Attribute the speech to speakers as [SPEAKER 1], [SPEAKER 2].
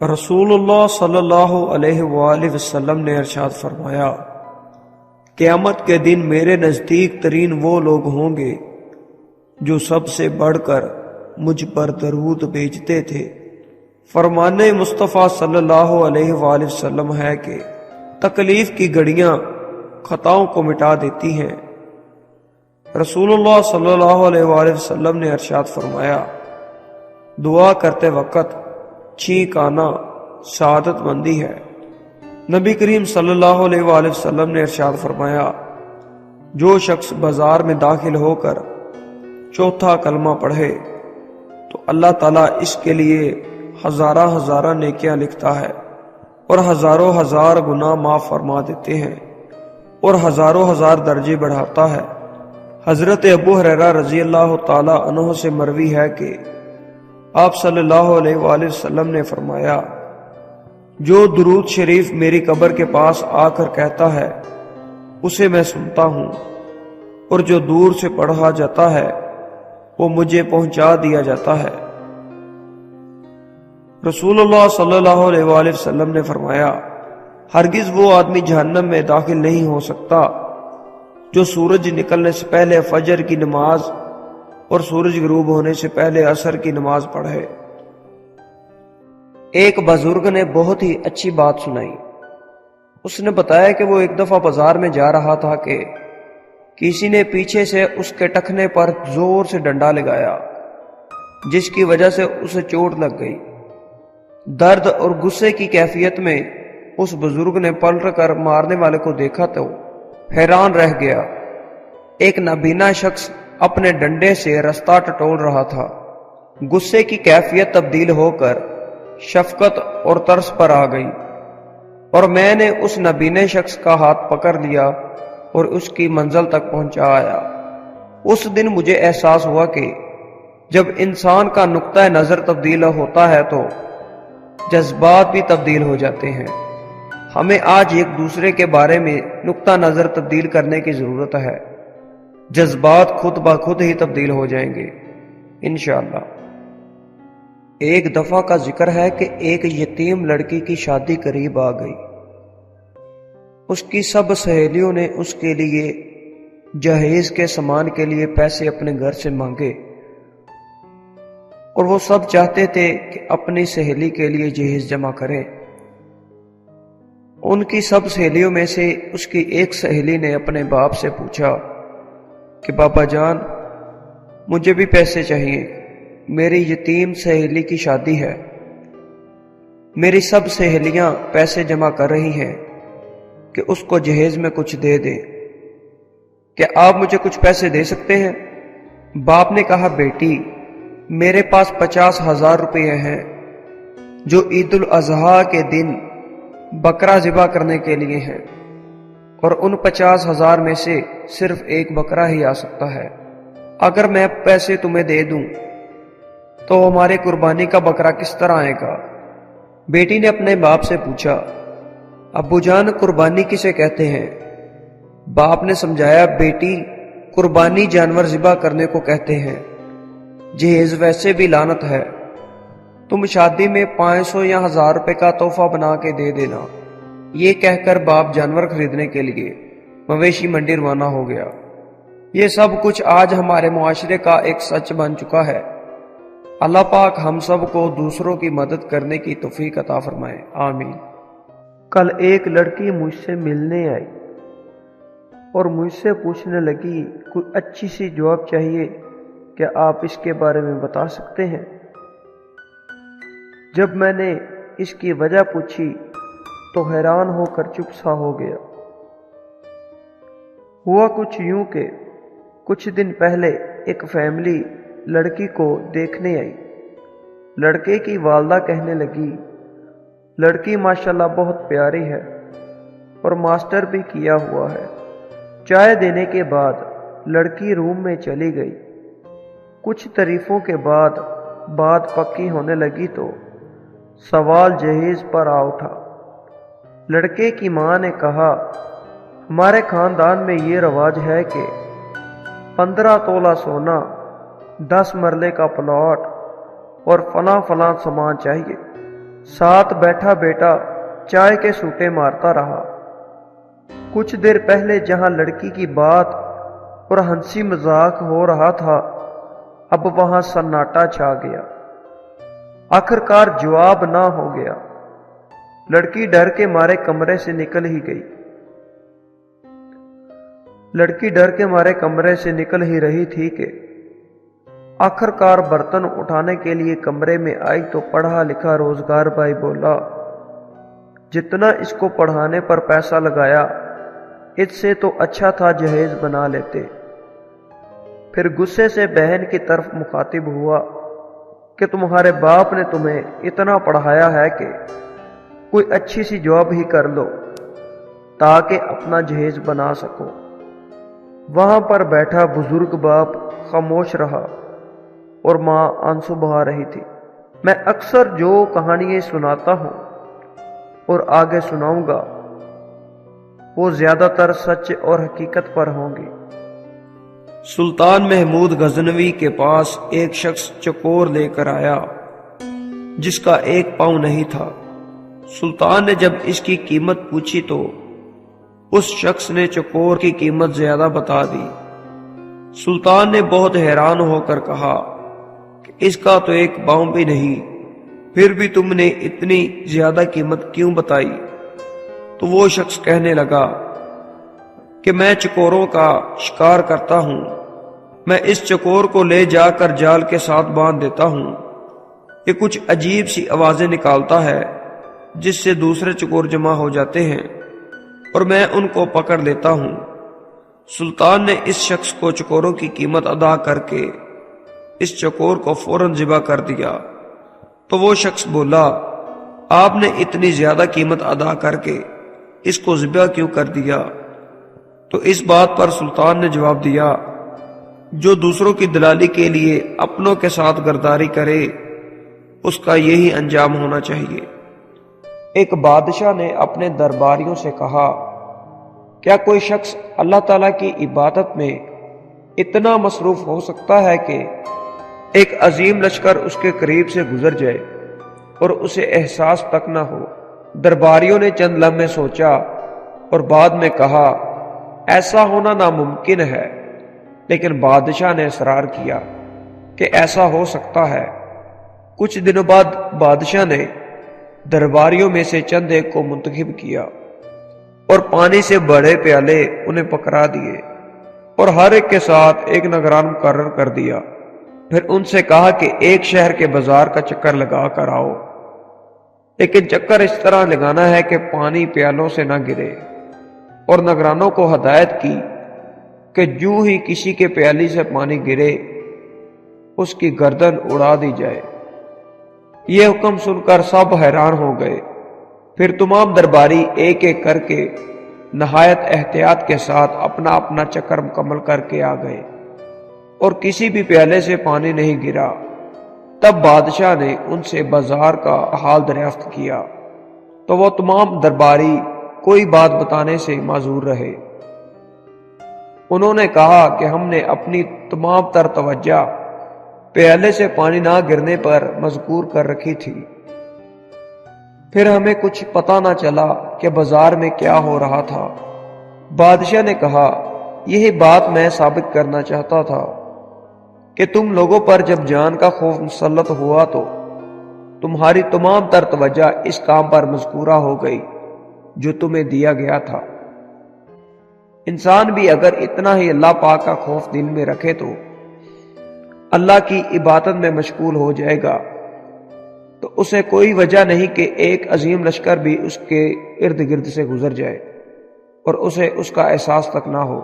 [SPEAKER 1] رسول اللہ صلی اللہ علیہ وآلہ وسلم نے ارشاد فرمایا، قیامت کے دن میرے نزدیک ترین وہ لوگ ہوں گے جو سب سے بڑھ کر مجھ پر درود بھیجتے تھے۔ فرمانے مصطفیٰ صلی اللہ علیہ وآلہ وسلم ہے کہ تکلیف کی گھڑیاں خطاؤں کو مٹا دیتی ہیں۔ رسول اللہ صلی اللہ علیہ وآلہ وسلم نے ارشاد فرمایا، دعا کرتے وقت چھینک آنا سعادت مندی ہے۔ نبی کریم صلی اللہ علیہ وآلہ وسلم نے ارشاد فرمایا، جو شخص بازار میں داخل ہو کر چوتھا کلمہ پڑھے تو اللہ تعالیٰ اس کے لیے ہزارہ نیکیاں لکھتا ہے اور ہزار گناہ معاف فرما دیتے ہیں اور ہزار درجے بڑھاتا ہے۔ حضرت ابو ہریرہ رضی اللہ تعالی عنہ سے مروی ہے کہ آپ صلی اللہ علیہ وآلہ وسلم نے فرمایا، جو درود شریف میری قبر کے پاس آ کر کہتا ہے اسے میں سنتا ہوں، اور جو دور سے پڑھا جاتا ہے وہ مجھے پہنچا دیا جاتا ہے۔ رسول اللہ صلی اللہ علیہ وآلہ وسلم نے فرمایا، ہرگز وہ آدمی جہنم میں داخل نہیں ہو سکتا جو سورج نکلنے سے پہلے فجر کی نماز اور سورج غروب ہونے سے پہلے عصر کی نماز پڑھے۔ ایک بزرگ نے بہت ہی اچھی بات سنائی۔ اس نے بتایا کہ وہ ایک دفعہ بازار میں جا رہا تھا کہ کسی نے پیچھے سے اس کے ٹخنے پر زور سے ڈنڈا لگایا، جس کی وجہ سے اسے چوٹ لگ گئی۔ درد اور غصے کی کیفیت میں اس بزرگ نے پلٹ کر مارنے والے کو دیکھا تو حیران رہ گیا۔ ایک نابینا شخص اپنے ڈنڈے سے رستہ ٹٹول رہا تھا۔ غصے کی کیفیت تبدیل ہو کر شفقت اور ترس پر آ گئی، اور میں نے اس نابینے شخص کا ہاتھ پکڑ لیا اور اس کی منزل تک پہنچایا۔ اس دن مجھے احساس ہوا کہ جب انسان کا نقطہ نظر تبدیل ہوتا ہے تو جذبات بھی تبدیل ہو جاتے ہیں۔ ہمیں آج ایک دوسرے کے بارے میں نقطہ نظر تبدیل کرنے کی ضرورت ہے، جذبات خود بخود ہی تبدیل ہو جائیں گے انشاءاللہ۔ ایک دفعہ کا ذکر ہے کہ ایک یتیم لڑکی کی شادی قریب آ گئی۔ اس کی سب سہیلیوں نے اس کے لیے جہیز کے سامان کے لیے پیسے اپنے گھر سے مانگے، اور وہ سب چاہتے تھے کہ اپنی سہیلی کے لیے جہیز جمع کریں۔ ان کی سب سہیلیوں میں سے اس کی ایک سہیلی نے اپنے باپ سے پوچھا کہ بابا جان، مجھے بھی پیسے چاہیے، میری یتیم سہیلی کی شادی ہے، میری سب سہیلیاں پیسے جمع کر رہی ہیں کہ اس کو جہیز میں کچھ دے دیں، کیا آپ مجھے کچھ پیسے دے سکتے ہیں؟ باپ نے کہا، بیٹی میرے پاس 50,000 روپے ہیں جو عید الاضحیٰ کے دن بکرا ذبح کرنے کے لیے ہیں، اور ان 50,000 میں سے صرف ایک بکرا ہی آ سکتا ہے۔ اگر میں پیسے تمہیں دے دوں تو ہمارے قربانی کا بکرا کس طرح آئے گا؟ بیٹی نے اپنے باپ سے پوچھا، ابو جان قربانی کسے کہتے ہیں؟ باپ نے سمجھایا، بیٹی قربانی جانور ذبح کرنے کو کہتے ہیں، جہیز ویسے بھی لعنت ہے، تم شادی میں 500 یا 1000 روپے کا تحفہ بنا کے دے دینا۔ یہ کہہ کر باپ جانور خریدنے کے لیے مویشی منڈی روانہ ہو گیا۔ یہ سب کچھ آج ہمارے معاشرے کا ایک سچ بن چکا ہے۔ اللہ پاک ہم سب کو دوسروں کی مدد کرنے کی توفیق عطا فرمائے، آمین۔ کل ایک لڑکی مجھ سے ملنے آئی اور مجھ سے پوچھنے لگی، کوئی اچھی سی جواب چاہیے، کیا آپ اس کے بارے میں بتا سکتے ہیں؟ جب میں نے اس کی وجہ پوچھی تو حیران ہو کر چپ سا ہو گیا۔ ہوا کچھ یوں کہ کچھ دن پہلے ایک فیملی لڑکی کو دیکھنے آئی۔ لڑکے کی والدہ کہنے لگی، لڑکی ماشاءاللہ بہت پیاری ہے اور ماسٹر بھی کیا ہوا ہے۔ چائے دینے کے بعد لڑکی روم میں چلی گئی۔ کچھ تعریفوں کے بعد بات پکی ہونے لگی تو سوال جہیز پر آ اٹھا۔ لڑکے کی ماں نے کہا، ہمارے خاندان میں یہ رواج ہے کہ 15 تولہ سونا، 10 مرلے کا پلاٹ اور فلاں سامان چاہیے۔ ساتھ بیٹھا بیٹا چائے کے سوٹے مارتا رہا۔ کچھ دیر پہلے جہاں لڑکی کی بات اور ہنسی مذاق ہو رہا تھا، اب وہاں سناٹا چھا گیا۔ آخرکار جواب نہ ہو گیا۔ لڑکی ڈر کے مارے کمرے سے نکل ہی رہی تھی کہ آخرکار برتن اٹھانے کے لیے کمرے میں آئی تو پڑھا لکھا روزگار بھائی بولا، جتنا اس کو پڑھانے پر پیسہ لگایا، اس سے تو اچھا تھا جہیز بنا لیتے۔ پھر غصے سے بہن کی طرف مخاطب ہوا کہ تمہارے باپ نے تمہیں اتنا پڑھایا ہے کہ کوئی اچھی سی جاب ہی کر لو تاکہ اپنا جہیز بنا سکو۔ وہاں پر بیٹھا بزرگ باپ خاموش رہا اور ماں آنسو بہا رہی تھی۔ میں اکثر جو کہانیاں سناتا ہوں اور آگے سناؤں گا وہ زیادہ تر سچ اور حقیقت پر ہوں گی۔ سلطان محمود غزنوی کے پاس ایک شخص چکور لے کر آیا جس کا ایک پاؤں نہیں تھا۔ سلطان نے جب اس کی قیمت پوچھی تو اس شخص نے چکور کی قیمت زیادہ بتا دی۔ سلطان نے بہت حیران ہو کر کہا کہ اس کا تو ایک پاؤں بھی نہیں، پھر بھی تم نے اتنی زیادہ قیمت کیوں بتائی؟ تو وہ شخص کہنے لگا کہ میں چکوروں کا شکار کرتا ہوں، میں اس چکور کو لے جا کر جال کے ساتھ باندھ دیتا ہوں، یہ کچھ عجیب سی آوازیں نکالتا ہے جس سے دوسرے چکور جمع ہو جاتے ہیں اور میں ان کو پکڑ لیتا ہوں۔ سلطان نے اس شخص کو چکوروں کی قیمت ادا کر کے اس چکور کو فوراً ذبح کر دیا۔ تو وہ شخص بولا، آپ نے اتنی زیادہ قیمت ادا کر کے اس کو ذبح کیوں کر دیا؟ تو اس بات پر سلطان نے جواب دیا، جو دوسروں کی دلالی کے لیے اپنوں کے ساتھ غداری کرے اس کا یہی انجام ہونا چاہیے۔ ایک بادشاہ نے اپنے درباریوں سے کہا، کیا کوئی شخص اللہ تعالیٰ کی عبادت میں اتنا مصروف ہو سکتا ہے کہ ایک عظیم لشکر اس کے قریب سے گزر جائے اور اسے احساس تک نہ ہو؟ درباریوں نے چند لمحے سوچا اور بعد میں کہا، ایسا ہونا ناممکن ہے، لیکن بادشاہ نے اصرار کیا کہ ایسا ہو سکتا ہے۔ کچھ دنوں بعد بادشاہ نے درباریوں میں سے چند ایک کو منتخب کیا اور پانی سے بڑے پیالے انہیں پکڑا دیے اور ہر ایک کے ساتھ ایک نگران مقرر کر دیا۔ پھر ان سے کہا کہ ایک شہر کے بازار کا چکر لگا کر آؤ، لیکن چکر اس طرح لگانا ہے کہ پانی پیالوں سے نہ گرے، اور نگرانوں کو ہدایت کی کہ جو ہی کسی کے پیالی سے پانی گرے اس کی گردن اڑا دی جائے۔ یہ حکم سن کر سب حیران ہو گئے۔ پھر تمام درباری ایک ایک کر کے نہایت احتیاط کے ساتھ اپنا اپنا چکر مکمل کر کے آ گئے اور کسی بھی پیالے سے پانی نہیں گرا۔ تب بادشاہ نے ان سے بازار کا حال دریافت کیا تو وہ تمام درباری کوئی بات بتانے سے معذور رہے۔ انہوں نے کہا کہ ہم نے اپنی تمام تر توجہ پیالے سے پانی نہ گرنے پر مذکور کر رکھی تھی، پھر ہمیں کچھ پتہ نہ چلا کہ بازار میں کیا ہو رہا تھا۔ بادشاہ نے کہا، یہی بات میں ثابت کرنا چاہتا تھا کہ تم لوگوں پر جب جان کا خوف مسلط ہوا تو تمہاری تمام تر توجہ اس کام پر مذکورہ ہو گئی جو تمہیں دیا گیا تھا۔ انسان بھی اگر اتنا ہی اللہ پاک کا خوف دل میں رکھے تو اللہ کی عبادت میں مشغول ہو جائے گا، تو اسے کوئی وجہ نہیں کہ ایک عظیم لشکر بھی اس کے ارد گرد سے گزر جائے اور اسے اس کا احساس تک نہ ہو۔